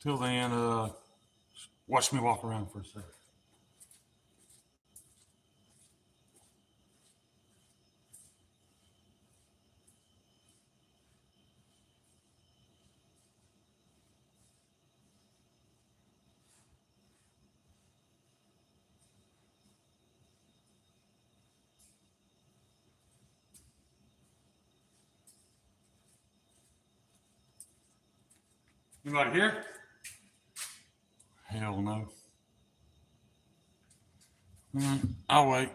Till then, watch me walk around for a second. Anybody here? Hell no. I'll wait.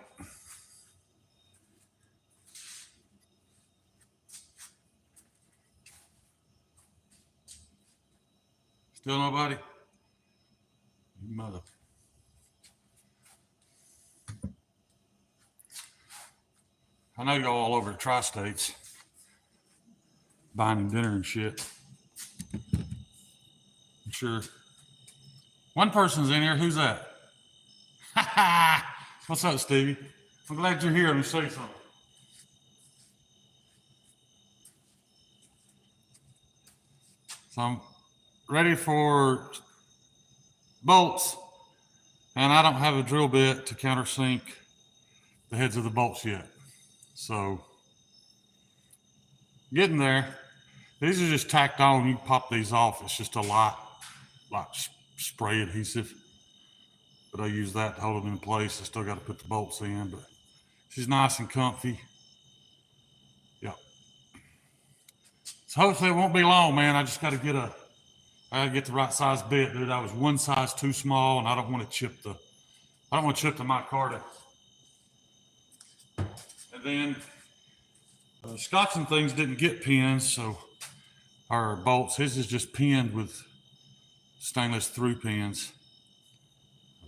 Still nobody? You mother. I know y'all all over the tri-states buying dinner and shit. I'm sure. One person's in here. Who's that? What's up, Stevie? I'm glad you're here. Let me show you something. So I'm ready for bolts, and I don't have a drill bit to countersink the heads of the bolts yet. So getting there. These are just tacked on. You pop these off. It's just a light spray adhesive, but I use that to hold it in place. I still got to put the bolts in, but she's nice and comfy. Yep. So hopefully it won't be long, man. I just got to get I gotta get the right size bit, dude. I was one size too small, and I don't want to chip the micarta. And then Scotch and things didn't get pins, so our bolts. His is just pinned with stainless through pins.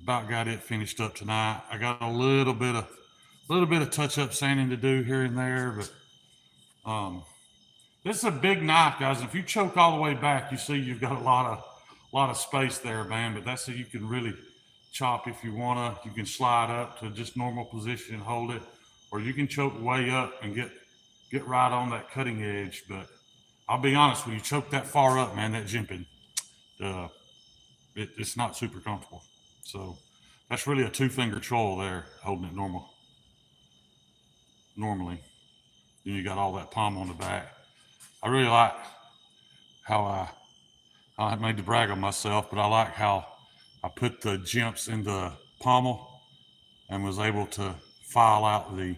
About got it finished up tonight. I got a little bit of touch-up sanding to do here and there, but this is a big knife, guys. If you choke all the way back, you see you've got a lot of space there, man. But that's so you can really chop if you wanna. You can slide up to just normal position and hold it, or you can choke way up and get right on that cutting edge. But I'll be honest, when you choke that far up, man, that jimping, it's not super comfortable. So that's really a 2-finger troll there, holding it normally. Then you got all that palm on the back. I really like how I made to brag on myself, but I like how I put the jimps in the pommel and was able to file out the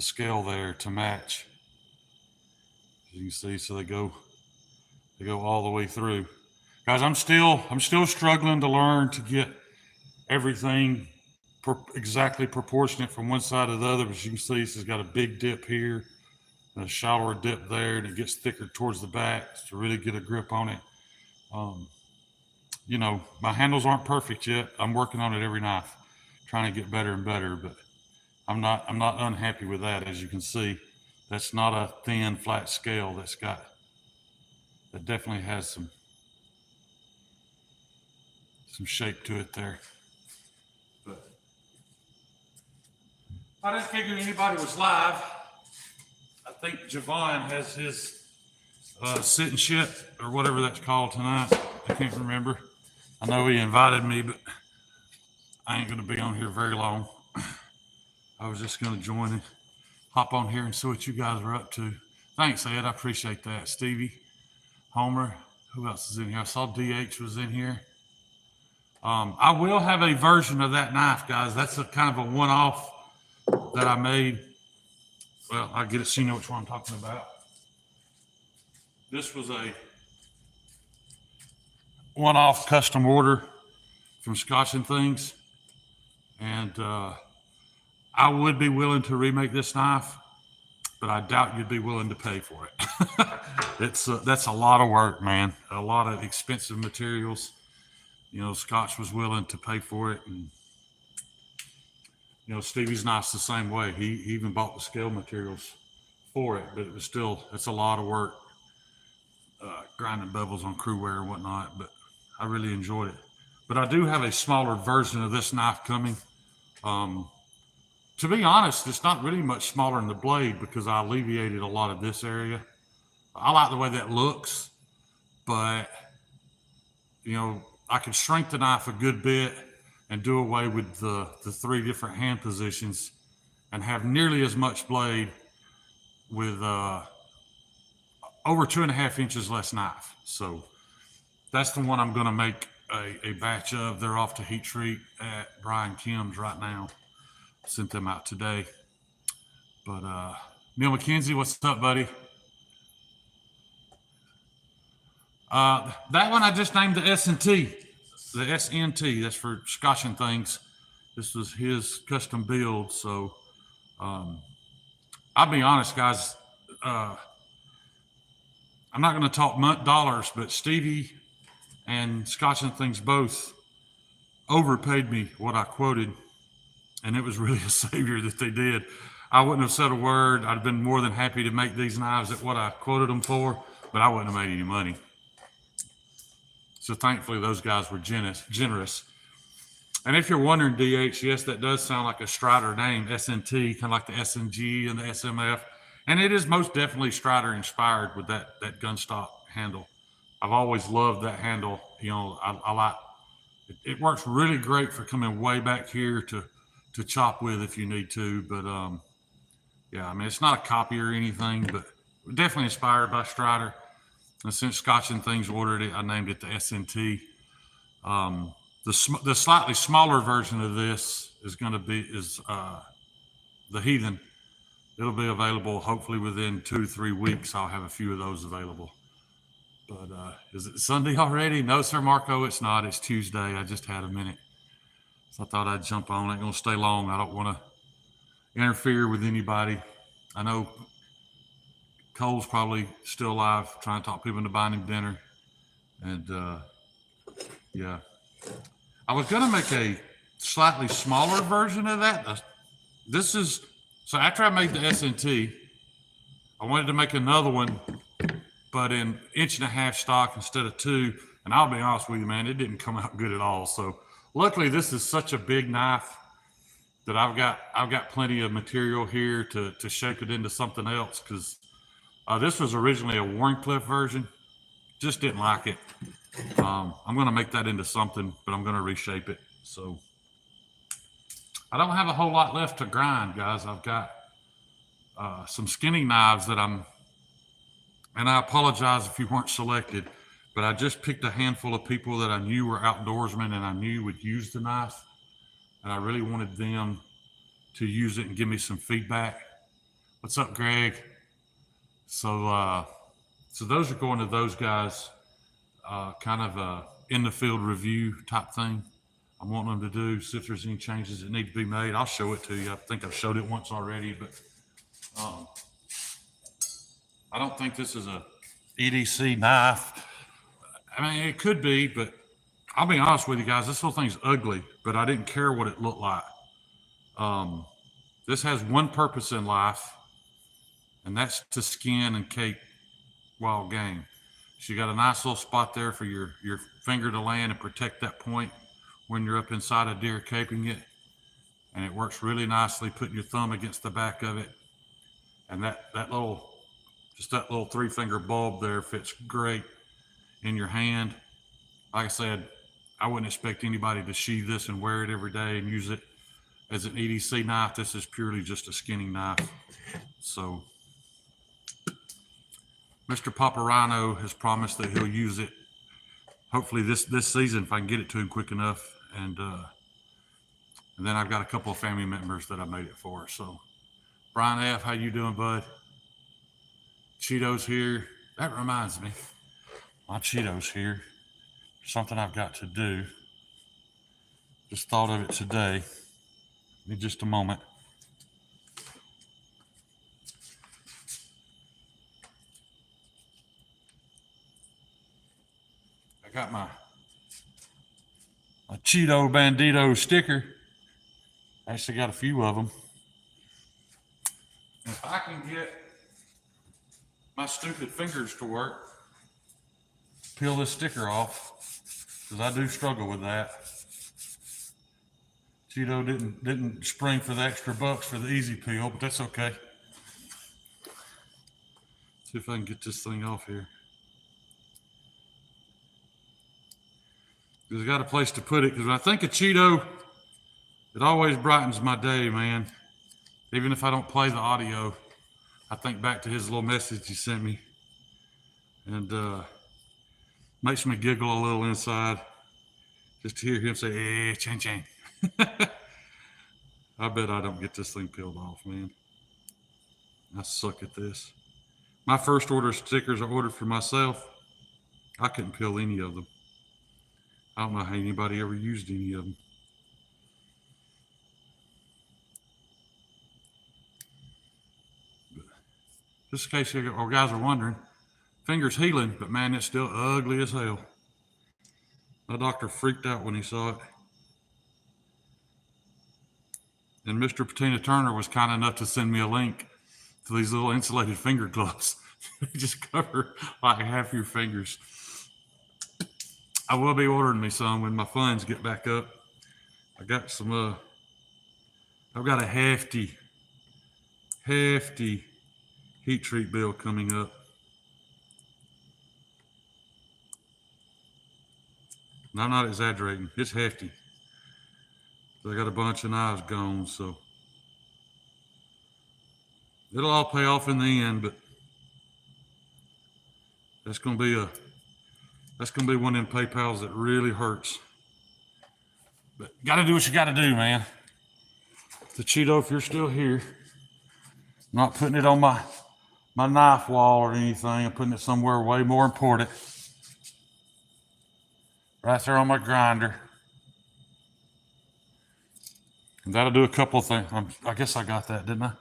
scale there to match. As you can see, so they go all the way through. Guys, I'm still struggling to learn to get everything exactly proportionate from one side to the other. As you can see, this has got a big dip here and a shallower dip there, and it gets thicker towards the back to really get a grip on it. You know, my handles aren't perfect yet. I'm working on it every knife, trying to get better and better, but I'm not unhappy with that. As you can see, that's not a thin, flat scale. That definitely has some shape to it there. But I didn't figure anybody was live. I think Javon has his sit and shit or whatever that's called tonight. I can't remember. I know he invited me, but I ain't gonna be on here very long. I was just gonna join and hop on here and see what you guys are up to. Thanks, Ed. I appreciate that. Stevie, Homer, who else is in here? I saw DH was in here. I will have a version of that knife, guys. That's a kind of a one-off that I made. Well, I get it so you know which one I'm talking about. This was a one-off custom order from Scotch and Things. And I would be willing to remake this knife, but I doubt you'd be willing to pay for it. That's a lot of work, man. A lot of expensive materials. You know, Scotch was willing to pay for it, and you know, Stevie's knife's the same way. He even bought the scale materials for it, but it was still, it's a lot of work, grinding bevels on crew wear and whatnot, but I really enjoyed it. But I do have a smaller version of this knife coming. To be honest, it's not really much smaller in the blade because I alleviated a lot of this area. I like the way that looks, but you know, I could shrink the knife a good bit and do away with the 3 different hand positions and have nearly as much blade with over 2.5 inches less knife. So that's the one I'm going to make a batch of. They're off to heat treat at Brian Kim's right now. Sent them out today. But Neil McKenzie, what's up, buddy? That one I just named the S&T. The SNT, that's for Scotch and Things. This was his custom build. So I'll be honest, guys. I'm not going to talk dollars, but Stevie and Scotch and Things both overpaid me what I quoted, and it was really a savior that they did. I wouldn't have said a word. I'd been more than happy to make these knives at what I quoted them for, but I wouldn't have made any money. So thankfully, those guys were generous. And if you're wondering, DH, yes, that does sound like a Strider name, SNT, kind of like the SNG and the SMF. And it is most definitely Strider inspired with that gun stock handle. I've always loved that handle. You know, I like it. Works really great for coming way back here to chop with if you need to. But yeah, I mean, it's not a copy or anything, but definitely inspired by Strider. And since Scotch and Things ordered it, I named it the SNT. The slightly smaller version of this is going to be the Heathen. It'll be available hopefully within 2-3 weeks. I'll have a few of those available. But is it Sunday already? No, sir, Marco, it's not. It's Tuesday. I just had a minute. So I thought I'd jump on. Ain't going to stay long. I don't want to interfere with anybody. I know Cole's probably still alive, trying to talk people into buying him dinner. And yeah. I was going to make a slightly smaller version of that. So after I made the SNT, I wanted to make another one, but in 1.5 inch stock instead of 2. And I'll be honest with you, man, it didn't come out good at all. So luckily this is such a big knife that I've got plenty of material here to shape it into something else, because this was originally a Warncliffe version. Just didn't like it. I'm going to make that into something, but I'm going to reshape it. So I don't have a whole lot left to grind, guys. I've got some skinning knives that and I apologize if you weren't selected, but I just picked a handful of people that I knew were outdoorsmen and I knew would use the knife. And I really wanted them to use it and give me some feedback. What's up, Greg? So those are going to those guys, kind of a in the field review type thing. I want them to do, see if there's any changes that need to be made. I'll show it to you. I think I've showed it once already, but I don't think this is a EDC knife. I mean, it could be, but I'll be honest with you guys, this little thing's ugly, but I didn't care what it looked like. This has one purpose in life, and that's to skin and cape wild game. So you got a nice little spot there for your finger to land and protect that point when you're up inside a deer caping it. And it works really nicely putting your thumb against the back of it. And that little 3-finger bulb there fits great in your hand. Like I said, I wouldn't expect anybody to sheathe this and wear it every day and use it as an EDC knife. This is purely just a skinning knife. So Mr. Paparano has promised that he'll use it hopefully this season if I can get it to him quick enough. And then I've got a couple of family members that I made it for. So Brian F., how you doing, bud? Cheetos here. That reminds me, my Cheetos here. Something I've got to do. Just thought of it today. Give me just a moment. I got my Cheeto Bandito sticker. I actually got a few of them. If I can get my stupid fingers to work, peel this sticker off, because I do struggle with that. Cheeto didn't spring for the extra bucks for the easy peel, but that's okay. See if I can get this thing off here. because I got a place to put it. Because when I think of Cheeto, it always brightens my day, man. Even if I don't play the audio, I think back to his little message he sent me, and makes me giggle a little inside just to hear him say, "Eh, chang chang." I bet I don't get this thing peeled off, man. I suck at this. My first order of stickers I ordered for myself, I couldn't peel any of them. I don't know how anybody ever used any of them. But just in case you guys are wondering, finger's healing, but man, it's still ugly as hell. My doctor freaked out when he saw it. And Mr. Patina Turner was kind enough to send me a link to these little insulated finger gloves. They just cover like half your fingers. I will be ordering me some when my funds get back up. I got some, I've got a hefty heat treat bill coming up. And I'm not exaggerating, it's hefty. I got a bunch of knives gone, so it'll all pay off in the end, but that's gonna be one of them PayPals that really hurts. But gotta do what you gotta do, man. The Cheeto, if you're still here, I'm not putting it on my knife wall or anything. I'm putting it somewhere way more important. Right there on my grinder. And that'll do a couple of things. I guess I got that, didn't I?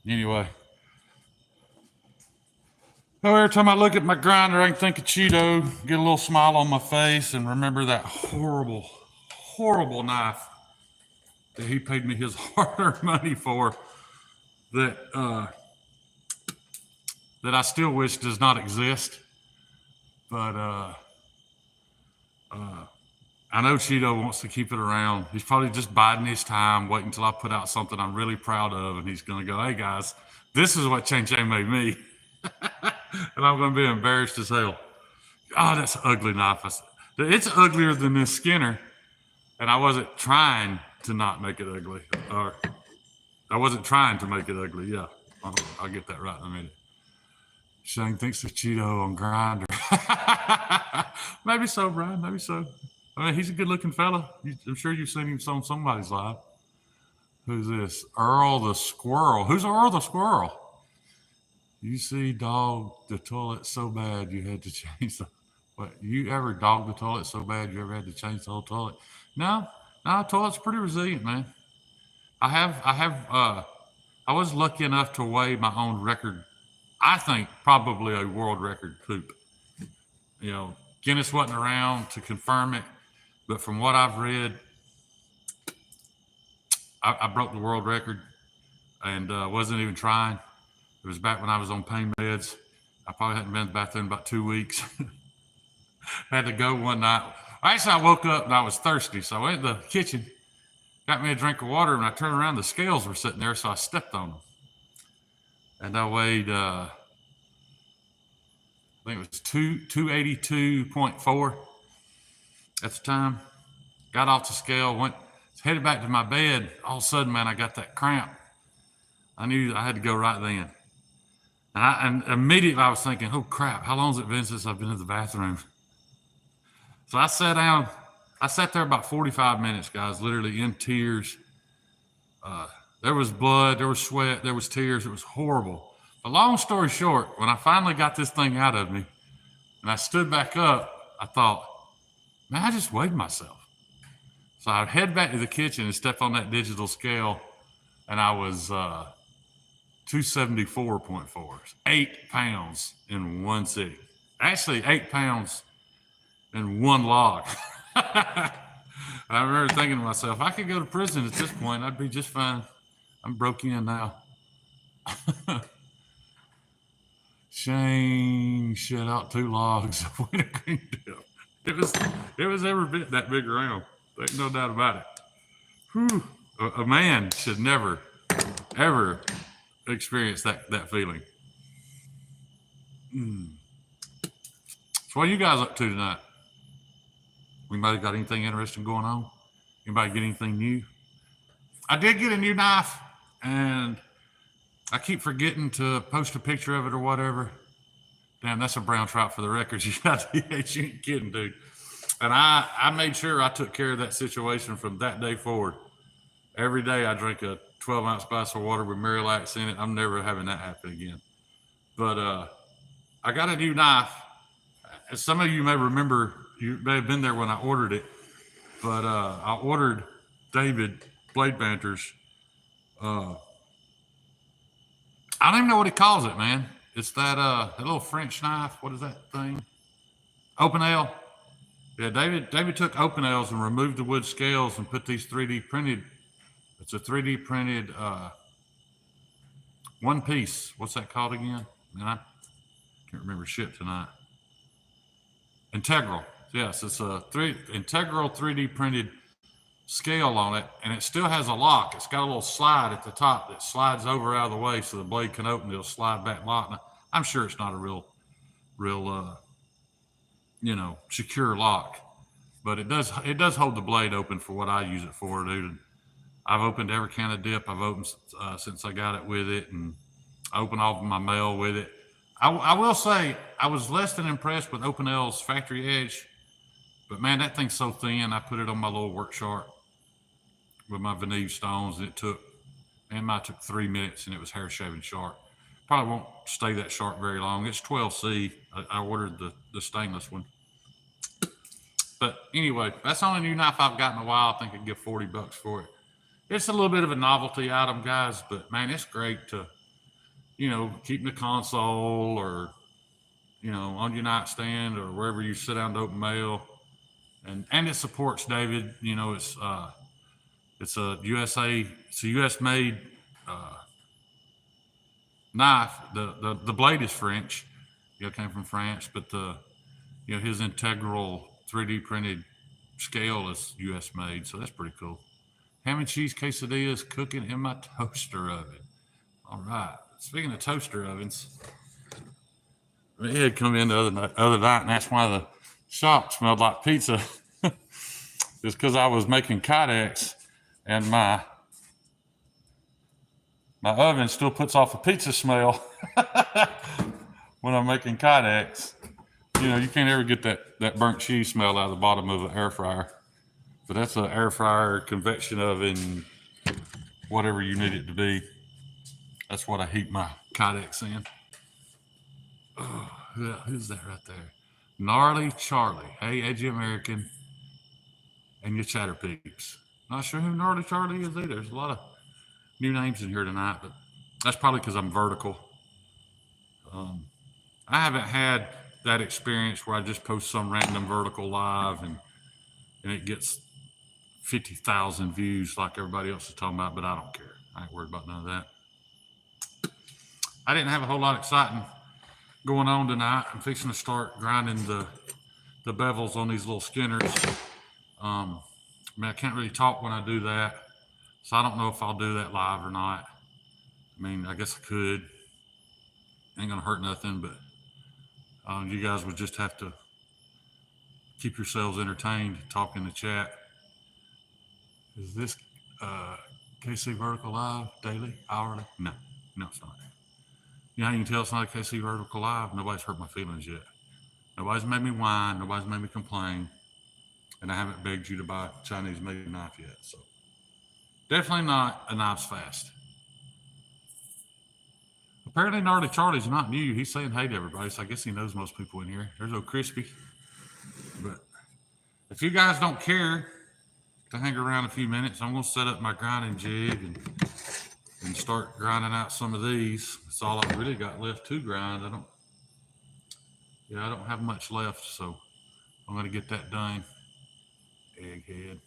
Anyway. Oh, every time I look at my grinder, I can think of Cheeto, get a little smile on my face, and remember that horrible, horrible knife that he paid me his hard-earned money for that I still wish does not exist. But I know Cheeto wants to keep it around. He's probably just biding his time, waiting until I put out something I'm really proud of, and he's going to go, "Hey guys, this is what Chang Chang made me," and I'm going to be embarrassed as hell. Oh, that's an ugly knife. It's uglier than this Skinner, and I wasn't trying to not make it ugly, or I wasn't trying to make it ugly. Yeah, I'll get that right in a minute. Shane thinks of Cheeto on Grindr. Maybe so, Brian. Maybe so. I mean, he's a good-looking fella. I'm sure you've seen him on somebody's live. Who's this? Earl the Squirrel. Who's Earl the Squirrel? You see dog the toilet so bad you had to change the... What, you ever dog the toilet so bad you ever had to change the whole toilet? No, toilet's pretty resilient, man. I was lucky enough to weigh my own record. I think probably a world record poop. You know, Guinness wasn't around to confirm it, but from what I've read, I broke the world record and wasn't even trying. It was back when I was on pain meds. I probably hadn't been to the bathroom in about 2 weeks. I had to go one night. Actually, I woke up and I was thirsty, so I went to the kitchen, got me a drink of water, and I turned around, the scales were sitting there, so I stepped on them. And I weighed, I think it was 282.4 at the time. Got off the scale, headed back to my bed. All of a sudden, man, I got that cramp. I knew I had to go right then. And immediately I was thinking, oh crap, how long has it been since I've been in the bathroom? So I sat down. I sat there about 45 minutes, guys, literally in tears. There was blood, there was sweat, there was tears. It was horrible. But long story short, when I finally got this thing out of me and I stood back up, I thought, man, I just weighed myself. So I head back to the kitchen and stepped on that digital scale, and I was 274.4, 8 pounds in one sitting. Actually, 8 pounds in one log. I remember thinking to myself, I could go to prison at this point. I'd be just fine. I'm broke in now. Shane shut out 2 logs of wintergreen dip. It was every bit that big around. There's no doubt about it. Whew. A man should never, ever experience that feeling. So what are you guys up to tonight? Anybody got anything interesting going on? Anybody get anything new? I did get a new knife, and I keep forgetting to post a picture of it or whatever. Damn, that's a brown trout for the records. You ain't kidding, dude. And I made sure I took care of that situation from that day forward. Every day I drink a 12-ounce glass of water with Marilax in it. I'm never having that happen again. But I got a new knife. As some of you may remember, you may have been there when I ordered it. But I ordered David Blade Banter's. I don't even know what he calls it, man. It's that little French knife. What is that thing? Open L. Yeah, David took Open L's and removed the wood scales and put these 3D printed. It's a 3D printed one piece. What's that called again? Man, I can't remember shit tonight. Integral. Yes, it's a integral 3D printed scale on it, and it still has a lock. It's got a little slide at the top that slides over out of the way so the blade can open. It'll slide back lock. Now, I'm sure it's not a real secure lock, but it does hold the blade open for what I use it for, dude. I've opened every can of dip I've opened since I got it with it, and I open all of my mail with it. I will say I was less than impressed with Open L's factory edge, but man, that thing's so thin. I put it on my little work sharp with my Veneve stones, and mine took 3 minutes, and it was hair shaving sharp. Probably won't stay that sharp very long. It's 12C. I ordered the stainless one. But anyway, that's the only new knife I've got in a while. I think I'd give $40 for it. It's a little bit of a novelty item, guys, but man, it's great to, keep in the console or, on your nightstand or wherever you sit down to open mail. And it supports David. It's a US made knife. The blade is French. It came from France, but his integral 3D printed scale is US made, so that's pretty cool. Ham and cheese quesadillas cooking in my toaster oven. All right. Speaking of toaster ovens, it had come in the other night, and that's why the shop smelled like pizza. It's because I was making kydex, and my oven still puts off a pizza smell when I'm making kydex. You can't ever get that burnt cheese smell out of the bottom of an air fryer. But that's an air fryer, convection oven, whatever you need it to be. That's what I heat my kydex in. Oh, yeah, who's that right there? Gnarly Charlie. Hey, Edgy American and your chatter peeps. Not sure who Gnarly Charlie is either. There's a lot of new names in here tonight, but that's probably because I'm vertical. I haven't had that experience where I just post some random vertical live and it gets 50,000 views like everybody else is talking about, but I don't care. I ain't worried about none of that. I didn't have a whole lot exciting going on tonight. I'm fixing to start grinding the bevels on these little skinners. I can't really talk when I do that, so I don't know if I'll do that live or not. I guess I could. Ain't gonna hurt nothing, but you guys would just have to keep yourselves entertained, talk in the chat. Is this KC Vertical Live daily, hourly? No, it's not. How you can tell it's not a KC Vertical Live? Nobody's hurt my feelings yet. Nobody's made me whine. Nobody's made me complain. And I haven't begged you to buy a Chinese-made knife yet. So definitely not a Knives Fast. Apparently, Gnarly Charlie's not new. He's saying hey to everybody, so I guess he knows most people in here. There's old Crispy. But if you guys don't care to hang around a few minutes, I'm going to set up my grinding jig and start grinding out some of these. That's all I've really got left to grind. I don't have much left, so I'm going to get that done. Egghead.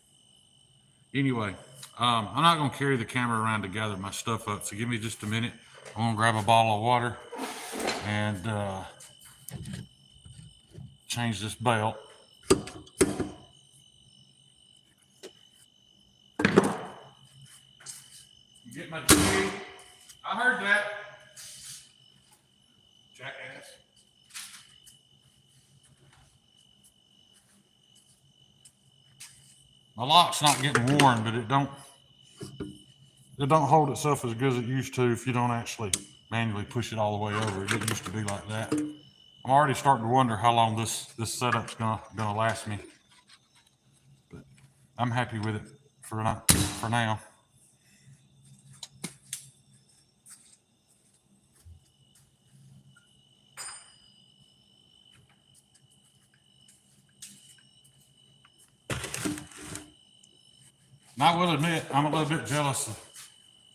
Anyway, I'm not going to carry the camera around to gather my stuff up, so give me just a minute. I'm going to grab a bottle of water and change this belt. Get my jig. I heard that. Jackass. My lock's not getting worn, but it don't hold itself as good as it used to if you don't actually manually push it all the way over. It didn't used to be like that. I'm already starting to wonder how long this setup's gonna last me. But I'm happy with it for now. And I will admit, I'm a little bit jealous of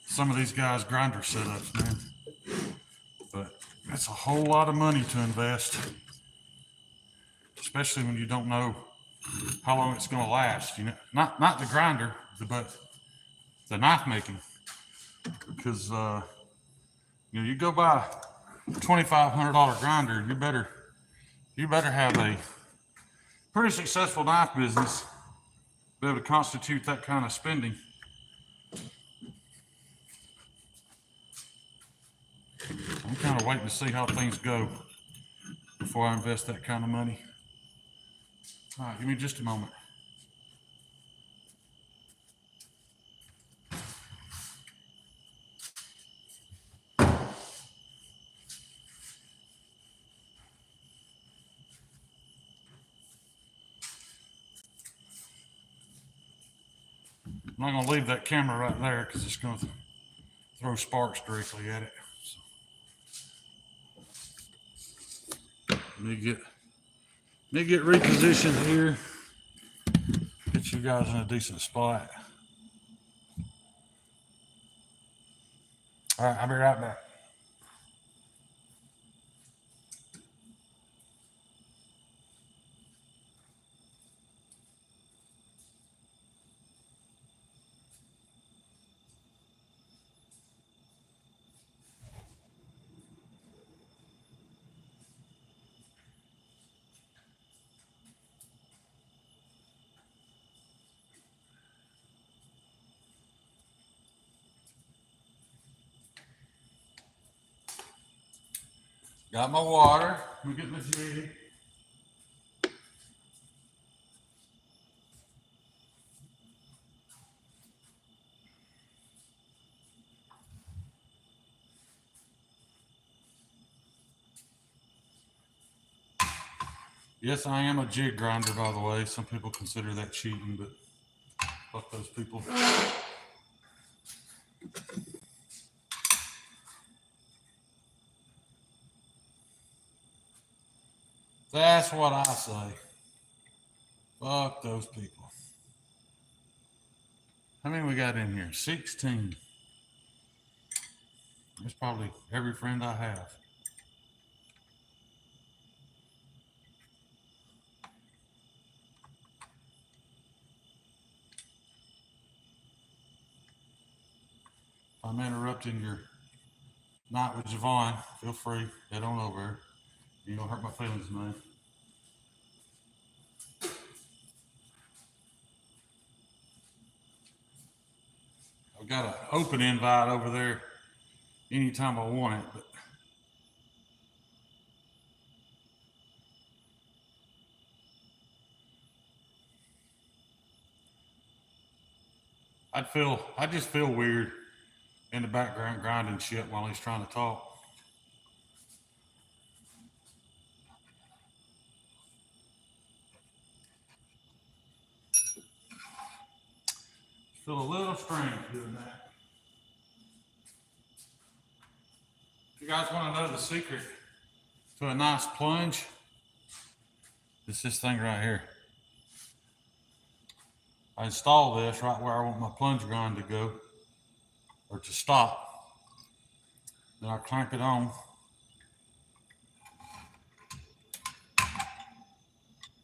some of these guys' grinder setups, man. But that's a whole lot of money to invest, especially when you don't know how long it's going to last. You know, not the grinder, but the knife making. Because you know, you go buy a $2,500 grinder, you better have a pretty successful knife business to be able to constitute that kind of spending. I'm kind of waiting to see how things go before I invest that kind of money. All right, give me just a moment. I'm not going to leave that camera right there because it's going to throw sparks directly at it. So, let me get repositioned here. Get you guys in a decent spot. All right, I'll be right back. Got my water. Let me get my jig. Yes, I am a jig grinder, by the way. Some people consider that cheating, but fuck those people. That's what I say. Fuck those people. How many we got in here? 16. That's probably every friend I have. If I'm interrupting your night with Javon, feel free. Head on over. You don't hurt my feelings, man. I've got an open invite over there anytime I want it, but I just feel weird in the background grinding shit while he's trying to talk. Feel a little strange doing that. If you guys want to know the secret to a nice plunge, it's this thing right here. I install this right where I want my plunge grind to go, or to stop. Then I clamp it on.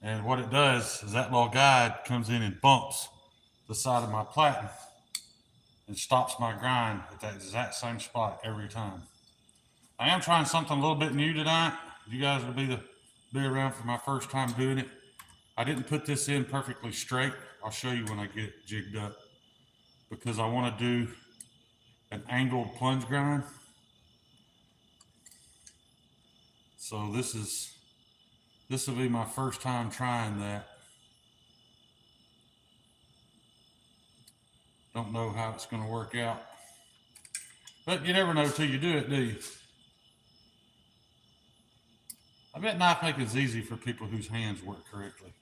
And what it does is that little guide comes in and bumps the side of my platen and stops my grind at that exact same spot every time. I am trying something a little bit new tonight. You guys will be around for my first time doing it. I didn't put this in perfectly straight. I'll show you when I get it jigged up, because I want to do an angled plunge grind. So this will be my first time trying that. Don't know how it's going to work out. But you never know till you do it, do you? I bet knife making is easy for people whose hands work correctly.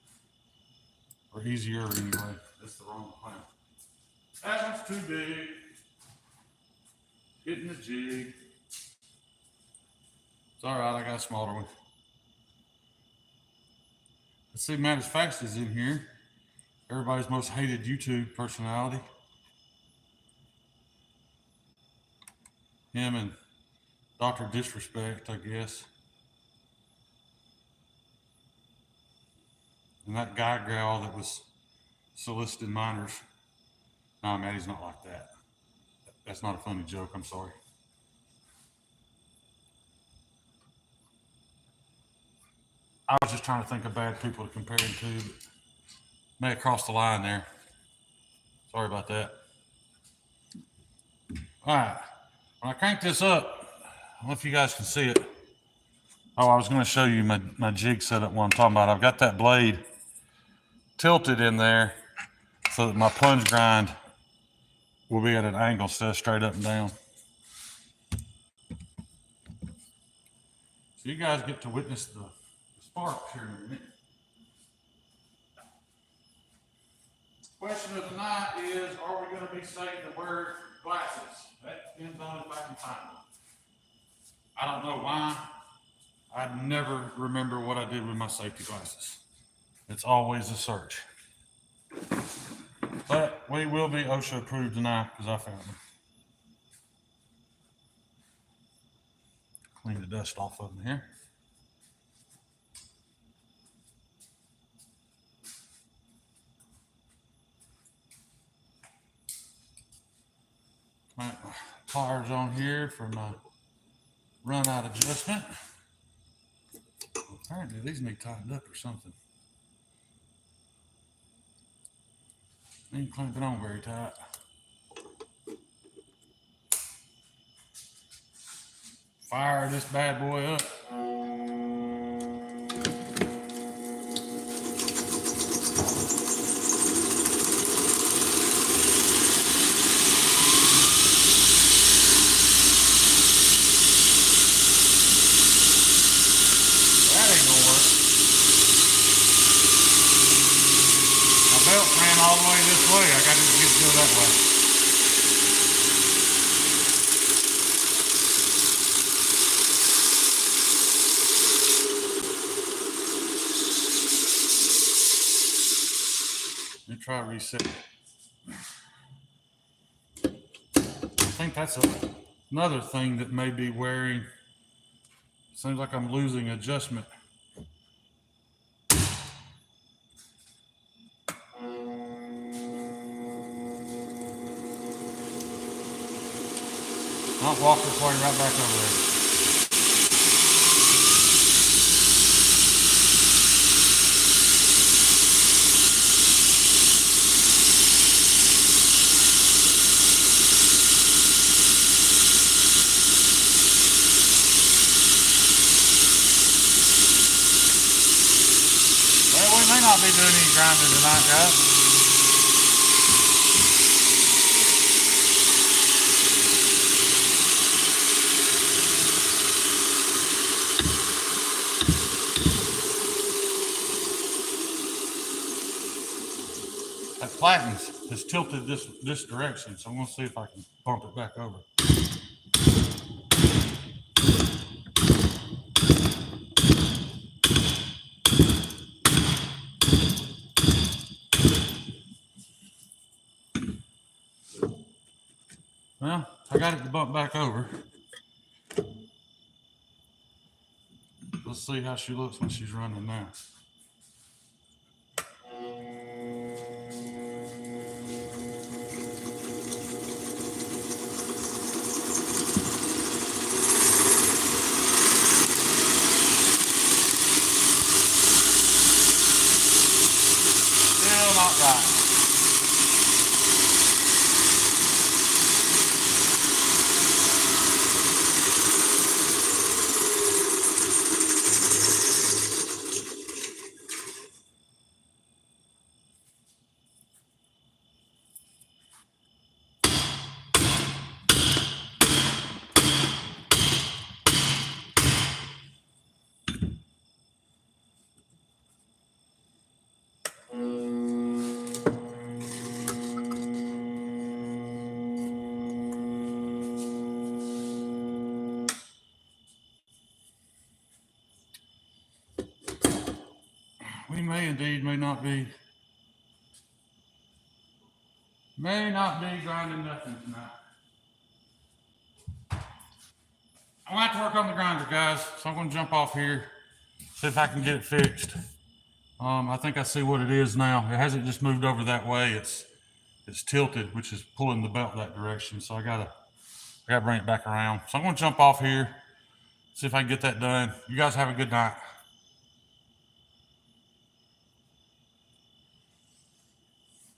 Or easier anyway. That's the wrong plan. That one's too big. Hitting the jig. It's all right, I got a smaller one. Let's see, Matt Fax is in here. Everybody's most hated YouTube personality. Him and Dr. Disrespect, I guess. And that guy gal that was soliciting minors. No, Matt, he's not like that. That's not a funny joke, I'm sorry. I was just trying to think of bad people to compare him to, but may have crossed the line there. Sorry about that. All right, when I crank this up, I don't know if you guys can see it. Oh, I was going to show you my jig setup what I'm talking about. I've got that blade tilted in there so that my plunge grind will be at an angle instead of straight up and down. So you guys get to witness the sparks here in a minute. Question of the night is, are we going to be safe to wear glasses? That depends on if I can find them. I don't know why. I never remember what I did with my safety glasses. It's always a search. But we will be OSHA approved tonight because I found them. Clean the dust off of them here. My pliers on here for my run out adjustment. Apparently these need tightened up or something. Ain't clamping on very tight. Fire this bad boy up. All the way this way. I got to get to go that way. Let me try reset. I think that's another thing that may be wearing. Seems like I'm losing adjustment. I'll walk this way right back over there. Well, we may not be doing any grinding tonight, guys. That platen is tilted this direction, so I'm going to see if I can bump it back over. Well, I got it to bump back over. Let's see how she looks when she's running now. Still not right. We may indeed, may not be grinding nothing tonight. I'm gonna have to work on the grinder, guys. So I'm gonna jump off here, see if I can get it fixed. I think I see what it is now. It hasn't just moved over that way. It's tilted, which is pulling the belt that direction. So I gotta bring it back around. So I'm gonna jump off here, see if I can get that done. You guys have a good night.